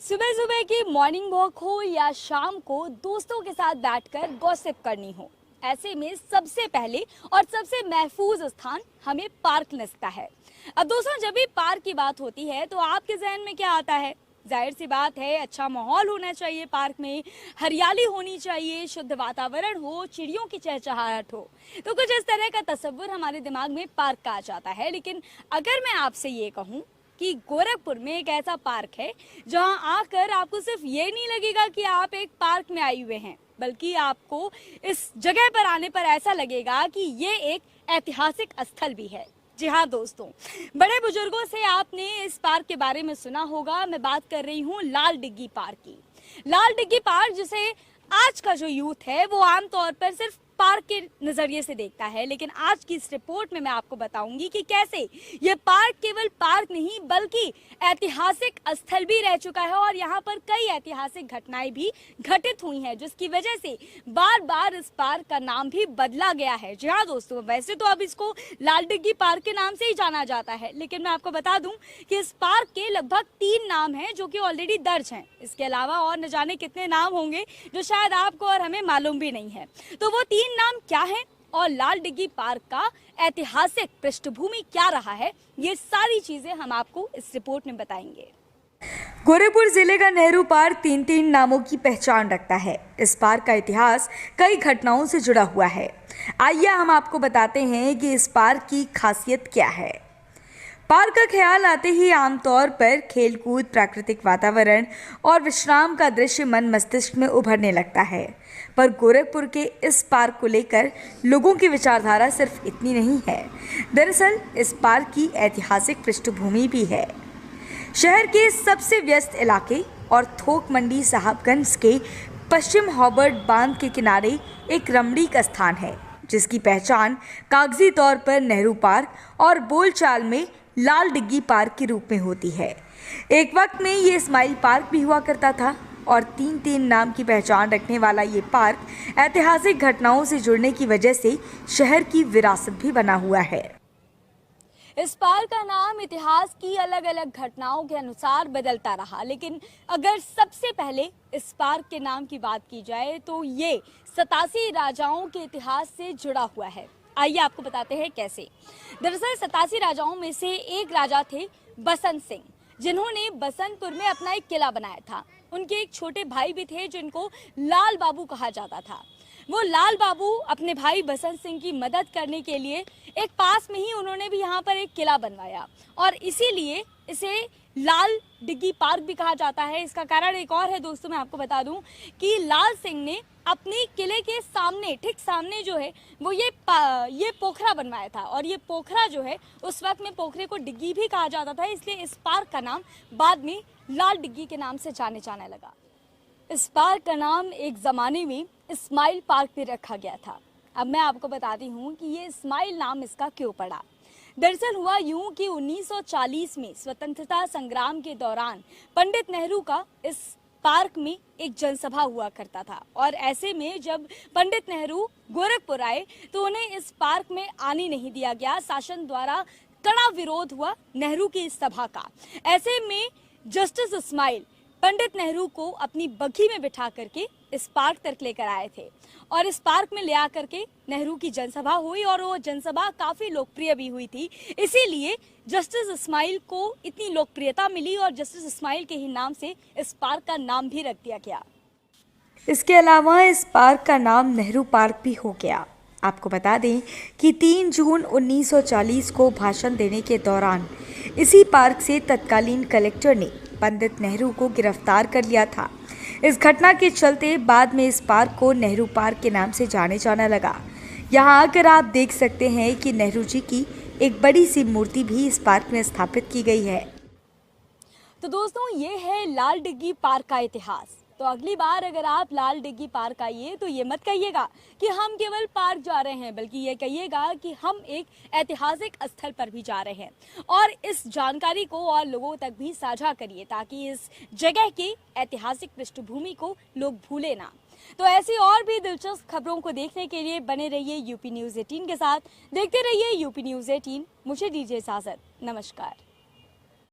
सुबह सुबह की मॉर्निंग वॉक हो या शाम को दोस्तों के साथ बैठकर गॉसिप करनी हो, ऐसे में सबसे पहले और सबसे महफूज स्थान हमें पार्क लगता है। अब दोस्तों, जब भी पार्क की बात होती है तो आपके जहन में क्या आता है? जाहिर सी बात है, अच्छा माहौल होना चाहिए, पार्क में हरियाली होनी चाहिए, शुद्ध वातावरण हो, चिड़ियों की चहचहाहट हो। तो कुछ इस तरह का तस्वुर हमारे दिमाग में पार्क का आ जाता है। लेकिन अगर मैं आपसे ये कहूँ कि गोरखपुर में एक ऐसा पार्क है जहां आकर आपको सिर्फ ये नहीं लगेगा कि आप एक पार्क में आए हुए हैं, बल्कि आपको इस जगह पर आने पर ऐसा लगेगा कि ये एक ऐतिहासिक स्थल भी है। जी हाँ दोस्तों, बड़े बुजुर्गों से आपने इस पार्क के बारे में सुना होगा। मैं बात कर रही हूँ लाल डिग्गी पार्क की। लाल डिग्गी पार्क, जिसे आज का जो यूथ है वो आमतौर पर सिर्फ पार्क के नजरिए से देखता है, लेकिन आज की इस रिपोर्ट में मैं आपको बताऊंगी कि कैसे ये पार्क केवल पार्क नहीं बल्कि ऐतिहासिक स्थल भी रह चुका है और यहाँ पर कई ऐतिहासिक घटनाएं भी घटित हुई हैं, जिसकी वजह से बार बार इस पार्क का नाम भी बदला गया है। जी हाँ दोस्तों, वैसे तो अब इसको लाल डिग्गी पार्क के नाम से ही जाना जाता है, लेकिन मैं आपको बता दूं कि इस पार्क के लगभग 3 नाम हैं जो कि ऑलरेडी दर्ज हैं। इसके अलावा और न जाने कितने नाम होंगे जो शायद आपको और हमें मालूम भी नहीं है। तो वो 3 नाम क्या है और लाल डिग्गी पार्क का ऐतिहासिक पृष्ठभूमि क्या रहा है, ये सारी चीजें हम आपको इस रिपोर्ट में बताएंगे। गोरखपुर जिले का नेहरू पार्क 3 नामों की पहचान रखता है। इस पार्क का इतिहास कई घटनाओं से जुड़ा हुआ है। आइए हम आपको बताते हैं कि इस पार्क की खासियत क्या है। पार्क का ख्याल आते ही आमतौर पर खेलकूद, प्राकृतिक वातावरण और विश्राम का दृश्य मन मस्तिष्क में उभरने लगता है। पर गोरखपुर के इस पार्क को लेकर लोगों की विचारधारा सिर्फ इतनी नहीं है। दरअसल इस पार्क की ऐतिहासिक पृष्ठभूमि भी है। शहर के सबसे व्यस्त इलाके और थोक मंडी साहबगंज के पश्चिम हॉबर्ट बांध के किनारे एक रमणीक स्थान है, जिसकी पहचान कागजी तौर पर नेहरू पार्क और बोलचाल में लाल डिग्गी पार्क के रूप में होती है। एक वक्त में ये स्माइल पार्क भी हुआ करता था और 3 नाम की पहचान रखने वाला ये पार्क ऐतिहासिक घटनाओं से जुड़ने की वजह से शहर की विरासत भी बना हुआ है। इस पार्क का नाम इतिहास की अलग अलग घटनाओं के अनुसार बदलता रहा, लेकिन अगर सबसे पहले इस पार्क के नाम की बात की जाए तो ये 87 राजाओं के इतिहास से जुड़ा हुआ है। आइए आपको बताते हैं कैसे। दरअसल 87 राजाओं में से एक राजा थे बसंत सिंह, जिन्होंने बसंतपुर में अपना एक किला बनाया था। उनके एक छोटे भाई भी थे जिनको लाल बाबू कहा जाता था। वो लाल बाबू अपने भाई बसंत सिंह की मदद करने के लिए एक पास में ही उन्होंने भी यहाँ पर एक किला बनवाया और इसीलिए इसे लाल डिग्गी पार्क भी कहा जाता है। इसका कारण एक और है दोस्तों, मैं आपको बता दूं कि लाल सिंह ने अपने किले के सामने, ठीक सामने जो है वो ये पोखरा बनवाया था और ये पोखरा जो है उस वक्त में पोखरे को डिग्गी भी कहा जाता था, इसलिए इस पार्क का नाम बाद में लाल डिग्गी के नाम से जाने जाने लगा। इस पार्क का नाम एक ज़माने में स्माइल पार्क भी रखा गया था। अब मैं आपको बताती हूँ कि ये स्माइल नाम इसका क्यों पड़ा। दरअसल हुआ यूं कि 1940 में स्वतंत्रता संग्राम के दौरान पंडित नेहरू का इस पार्क में एक जनसभा हुआ करता था और ऐसे में जब पंडित नेहरू गोरखपुर आए तो उन्हें इस पार्क में आने नहीं दिया गया। शासन द्वारा कड़ा विरोध हुआ नेहरू की इस सभा का। ऐसे में जस्टिस इस्माइल पंडित नेहरू को अपनी बग्घी में बिठा करके इस पार्क तक लेकर आए थे और इस पार्क में ले आकर के नेहरू की जनसभा हुई और वो जनसभा काफ़ी लोकप्रिय भी हुई थी। इसीलिए जस्टिस इस्माइल को इतनी लोकप्रियता मिली और जस्टिस इस्माइल के ही नाम से इस पार्क का नाम भी रख दिया गया। इसके अलावा इस पार्क का नाम नेहरू पार्क भी हो गया। आपको बता दें कि 3 जून 1940 को भाषण देने के दौरान इसी पार्क से तत्कालीन कलेक्टर ने पंडित नेहरू को गिरफ्तार कर लिया था। इस घटना के चलते बाद में इस पार्क को नेहरू पार्क के नाम से जाने जाना लगा। यहाँ आकर आप देख सकते हैं कि नेहरू जी की एक बड़ी सी मूर्ति भी इस पार्क में स्थापित की गई है। तो दोस्तों, ये है लाल डिग्गी पार्क का इतिहास। तो अगली बार अगर आप लाल डिग्गी पार्क आइए तो ये मत कहिएगा कि हम केवल पार्क जा रहे हैं, बल्कि ये कहिएगा कि हम एक ऐतिहासिक स्थल पर भी जा रहे हैं और इस जानकारी को और लोगों तक भी साझा करिए ताकि इस जगह की ऐतिहासिक पृष्ठभूमि को लोग भूले ना। तो ऐसी और भी दिलचस्प खबरों को देखने के लिए बने रहिए यूपी न्यूज़ 18 के साथ। देखते रहिए यूपी न्यूज़ 18। मुझे दीजिए इजाजत। नमस्कार।